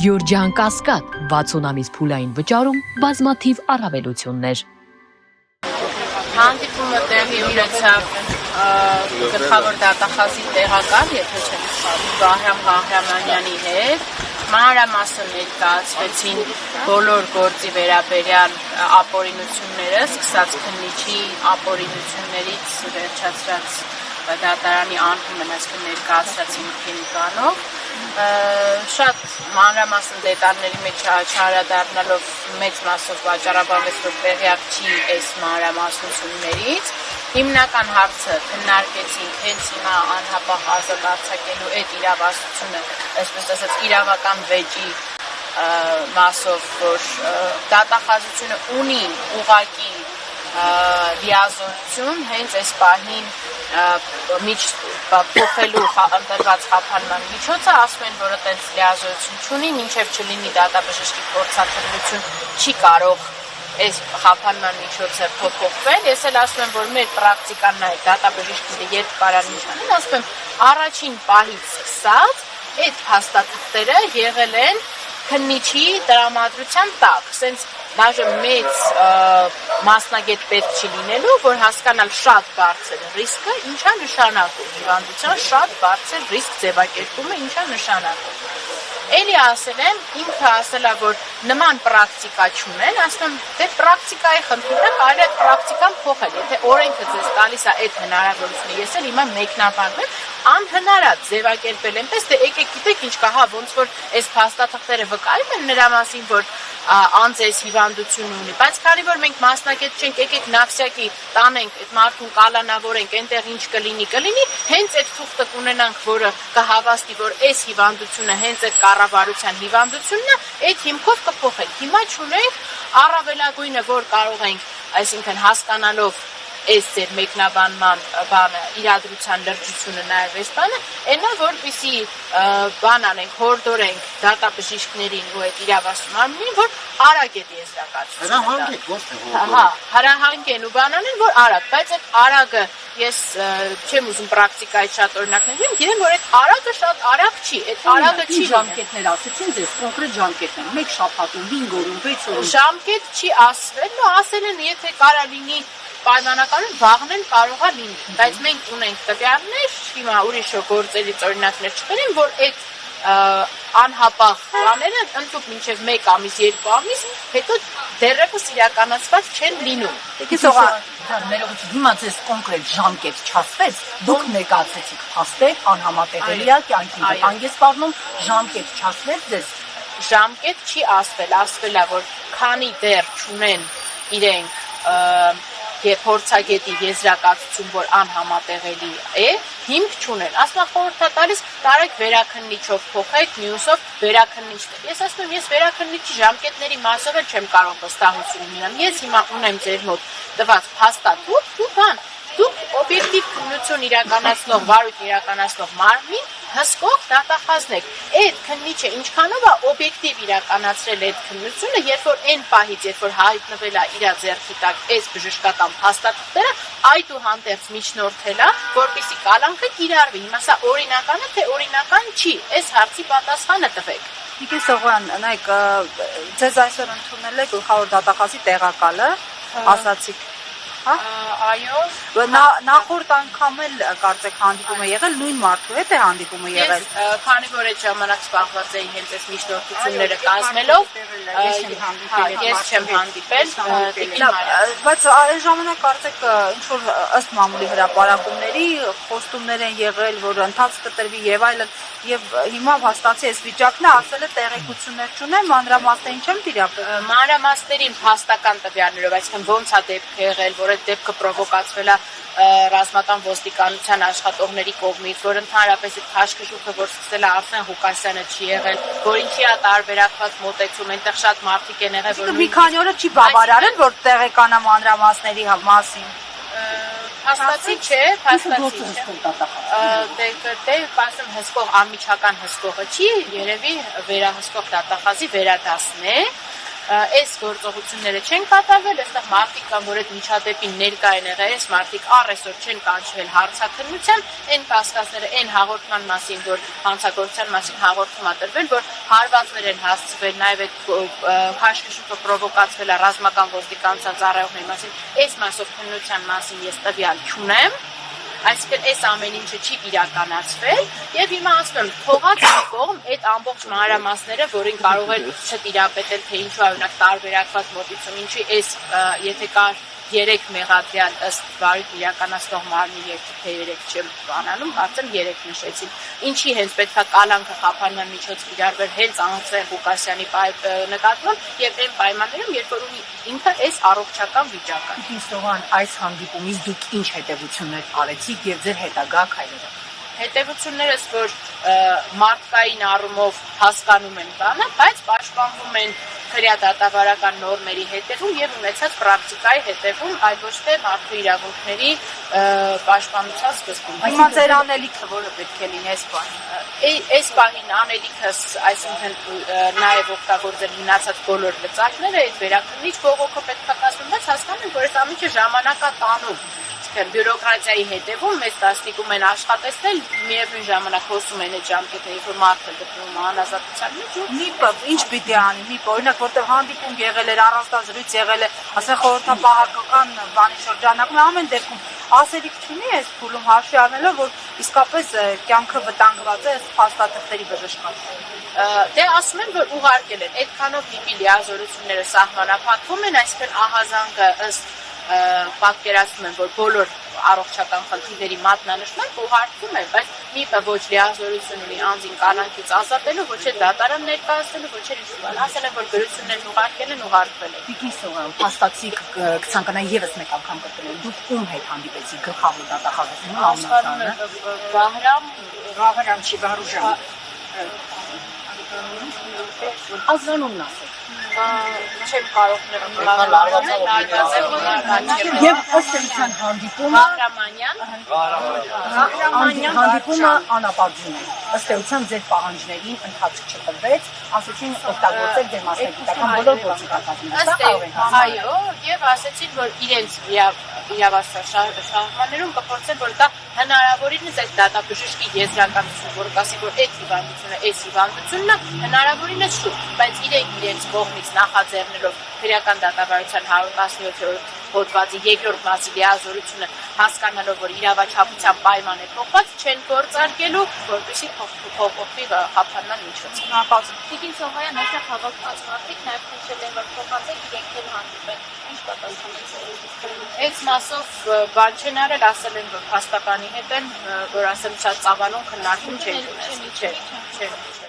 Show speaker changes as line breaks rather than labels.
Գյորջյան Կասկադ 60 ամիս փուլային վճարում բազմաթիվ առավելություններ։
Հանդիպումը տեղի ունեցավ գլխավոր դատախազի տեղակալ, եթե չեմ սխալվում, Վահրամ Ղահրամանյանի հետ։ Մանրամասն ներկայացվեցին բոլոր գործի վերաբերյալ ապօրինությունները, սկսած քննիչի ապօրինություններից վերջացրած դատարանի անհիմն, այսինքն ներկայացրած քիմիկանով։ Շատ մանրամասն դետալների մեջ չարադառնալով մեծ մասով վաճառաբանվեց, որ տեղյակ չի այս մանրամասնություններից։ Հիմնական հարցը քննարկեցինք հենց հիմա անհապաղ ազատ արձակելու այդ իրավասությունը, այսպես ասած իրավական վեճի մասով, որ դատախազությունը ունի ուղղակի լիազորություն հենց այս պահին փոխելու ընտրված խափանման միջոցը, ասում են, որ այդպես լիազորություն չունի, մինչև չլինի դատաբժշկի փորձաքննություն չի կարող այս խափանման միջոցը փոփոխվել։ Ես էլ ասում եմ, որ մեր պրակտիկան նա է, դատաբժիշկները երբ կարան ինչ անեն, ասում եմ, առաջին պահից սկսած այդ փաստաթղթերը եղել են քննիչի տրամադրության տակ, սենց դաժե մեծ մասնագետ պետք չի լինելու, որ հասկանալ շատ բարձր ռիսկը ինչա նշանակում, հիվանդության շատ բարձր ռիսկ ձևակերպումը ինչա նշանակում։ Էլի ասել եմ, ինքը ասել է, որ նման պրակտիկա չունեն, ասում եմ, դե պրակտիկայի խնդիրը կարելի է պրակտիկան փոխել, եթե օրենքը ձեզ տալիս է այդ հնարավորությունը, ես էլ հիմա մեկնաբանում անհնար է ձևակերպել այնպես, թե եկեք գիտեք ինչ կա, հա, ոնց որ այս փաստաթղթերը վկայում են նրա մասին, որ անձ այս հիվանդությունը ունի, բայց քանի որ մենք մասնակից չենք, եկեք նավսյակի տանենք, այդ մարդուն կալանավորենք, այնտեղ ինչ կլինի, հենց այդ թուղթը կունենանք, որը կհավաստի, որ այս հիվանդությունը հենց այդ կառավարության հիվանդությունն է, այդ հիմքով կփոխենք։ Հիմա չունենք, առավելագույնը, որ կարող ենք, այսինքն հասկանալով այս ձեր մեկնաբանման բանը, իրադրության լրջությունը նաև այս բանը, այնա որպեսի բան անենք, հորդորենք դատաբժիշկներին ու այդ իրավասու մարմնին, որ արագ է եզրակացությունը։ Հրահանգ են ու բան անեն, որ արագ, բայց այդ արագը ես չեմ ուզում պրակտիկայի շատ օրինակներ եմ, գիտեմ, որ այդ արագը շատ արագ չի, այդ արագը չի
ժամկետներ ասեցին ձեզ, կոնկրետ ժամկետներ, 1 շաբաթում, 5 օրում, 6 օրում։
Ժամկետ չի ասվել, ու ասել են, եթե կարա լինի պայմանականին վաղն կարող է լինի, բայց մենք ունենք տվյալներ, հիմա ուրիշ գործերից օրինակներ չկրին, որ այդ անհապաղ բաները ընդհանուր մինչև 1 ամիս, 2 ամիս, հետո դեռևս իրականացված չեն լինում։
Հիմա ձեզ կոնկրետ ժամկետ չասվեց, դուք ներկայացրեցիք փաստեր, անհամատեղելի է, կյանքին վտանգ է սպառնում, ժամկետ չասվեց ձեզ։
Ժամկետ չի ասվել, ասվել է, որ քանի դեռ չունեն իրենք եւ փորձագետի եզրակացություն, որ անհամատեղելի է, հիմք չունեն։ Ասում խորհուրդ տալիս, տարեք վերաքննիչով փոխեք, մյուսով վերաքննիչ։ Ես ասում եմ, ես վերաքննիչի ժամկետների մասով էլ չեմ կարող վստահություն ունենալ։ Ես հիմա ունեմ ձեր մոտ տված փաստաթուղթ ու բան, դուք օբյեկտիվ քննություն իրականացնող, վարույթ իրականացնող մարմին հսկող դատախազն եք։ Այդ քննիչը ինչքանով է օբյեկտիվ իրականացրել այդ քննությունը, երբ որ այն պահից, երբ որ հայտնվել է իր ձեռքի տակ այս բժշկական փաստաթղթերը, այդուհանդերձ միջնորդել է, որպեսզի կալանքը կիրառվի։ Հիմա սա օրինական է, թե օրինական չի, այս հարցի պատասխանը տվեք։
Տիկին Սողոյան, նայեք, ձեզ այսօր ընդունել է գլխավոր դատախազի տեղակալը, ասացիք, հա?
Այո։
Նախորդ անգամ էլ կարծեք հանդիպում է եղել, նույն մարդու հետ է հանդիպումը եղել։
Ես քանի որ այդ ժամանակ զբաղված էի հենց այս միջնորդությունները կազմելով, ես չեմ հանդիպել,
բայց այս ժամանակ կարծեք ինչ որ ըստ մամուլի հրապարակումների խոստումներ են եղել, որ ընթաց կտրվի եւ այլն, եւ հիմա հաստատի այս վիճակն է, ասել է տեղեկություններ չունեմ, մանրամասներին չեմ տիրապետում։
Մանրամասներին փաստական տվյալներով, այսինքն ոնց է դեպքը եղել, որ այդ դեպքը պրովոկացվել է ռազմական ոստիկանության աշխատողների կողմից, որ ընդհանրապես այդ քաշքշուկը, որ սկսել է Արսեն Ղուկասյանը, չի եղել, որ ինչի է տարբերակված մոտեցում, այնտեղ շատ մարդիկ են եղել, որ
մի քանի օրը չի բավարարել, որ տեղեկանա մանրամասների մասին։
Փաստացի չէ, դե ասեմ հսկող անմիջական հսկողը չի, երևի վերահսկող դատախազի վերադասն է, այս գործողությունները չեն կատարվել, այստեղ մարդիկ կան, որ այդ միջադեպին ներկա են եղել, այս մարդիկ առեսօր չեն կանչվել հարցաքննության, այն կասկածները, այն հաղորդման մասին, որ հանցագործության մասին հաղորդում ա տրվել, որ հարվածներ են հասցվել, նաև այդ քաշքշուկը պրովոկացվել է ռազմական ոստիկանության ծառայողների մասին, այս մասով քննության մասին ես տվյալ չունեմ, այսինքն այս ամեն ինչը չի իրականացվել եւ հիմա ասում եմ թողած մի կողմ այդ ամբողջ մանրամասները, որին կարող է չտիրապետել թե ինչու օրինակ տարբերակված մոտիցում, ինչի այս եթե կար 3 մեղադրյալ ըստ վարույթ իրականացնող մարմնի երկու թե 3 չեմ բանանում, կարծեմ 3 նշեցին։ Ինչի հենց պետքա կալանքը խափանման միջոց կիրառվեր հենց Անդրեյ Ղուկասյանի նկատմամբ եւ այն պայմաններում, երբ որ ունի ինքը այս առողջական վիճակը։
Ինստորան այս հանդիպումից դուք ինչ հետևություններ արեցիք եւ ձեր հետագա քայլերը։
Հետևություններս, որ մարդկային առումով հասկանում են բանը, բայց պաշտպանվում են քրեադատավարական նորմերի հետևում եւ ունեցած պրակտիկայի հետևում, այլ ոչ թե մարդու իրավունքների պաշտպանության սկզբում։
Հիմա ձեր անելիքը որը պետք է լինի այս բանը։
Այս բանին անելիքս, այսինքն նաեւ օգտագործել մնացած բոլոր լծակները, այդ վերաքննիչ բողոքը պետք է կազմված, հասկանում են, որ այս ամիջը ժամանակատանում բյուրոկրատիայի հետևում մեզ տասնիկում են աշխատեցնել, միևնույն ժամանակ հոսում են այդ ժամկետների, որ մարդը գտնվում է անազատության մեջ ու
Միպը ինչ պիտի անի, միպը օրինակ որտեղ հանդիպում եղել էր, առանձնազրույց եղել է, ասեն խորհրդապահական բանի շրջանակում ամեն դեպքում ասելիք չունի այս փուլում հաշվի առնելով, որ իսկապես կյանքը վտանգված է փաստաթղթերի բժշկությամբ։
Դե ասում են, որ ուղարկել են, այդքանով մի լիազորությունները սահմանափակվում են, այսինքն ահազանգը ըստ պատկերացնում են, որ բոլոր առողջական խնդիրների մատնանշման ուղարկվում է, բայց միպը ոչ լիազորություն ունի անձին կանանքից ազատելու, ոչ է դատարան ներկայացնելու, ոչ է ինչ բան։ Ասել են, որ գրություններն ուղարկել են, ուղարկվել են։
Տիկին Սողան, փաստացիք կցանկանայի եւս մեկ անգամ կրկնել։ Դուք ում հետ հանդիպեցիք գլխավոր դատախազությունը
Աշխարհում
Վահրամ չի Վարուժան։ Ազգանունն ասեք։
Չեմ կարող
Եվ ըստ էության հանդիպումը հանդիպումը անապատժում է։ Ըստ էության ձեր պահանջներին ընթացք չտրվեց, ասեցին օգտագործել ձեր մասնագիտական բոլոր գործիքականությունները։
Այո, եւ ասեցին, որ իրենց իրավասար շահմաններում կփորձեն, որ դա հնարավորինս այդ դատաբժշկի եզրականությունը, որ կասի, որ այդ հիվանդությունը, այս հիվանդությունն է, հնարավորինս շուտ, բայց իրենց կողմից նախաձեռնելով քրեական դատավարության 117-րդ հոդվածի երկրորդ մասի լիազորությունը հասկանալով, որ իրավաչափության պայման է փոխված, չեն գործարկելու, որպեսզի փոխվի խափանման միջոցը։
Տիկին Սողոյան, այստեղ հավաքված մարդիկ նաև քննել են, որ փոխանցել իրենք էլ հանդիպեն։ Ինչ պատասխանեցին։
Այս մասով բան չեն արել, ասել են, որ փաստականի հետ են, որ ասեմ շատ ծավալուն քննարկում չեն ունեցել։ Չէ։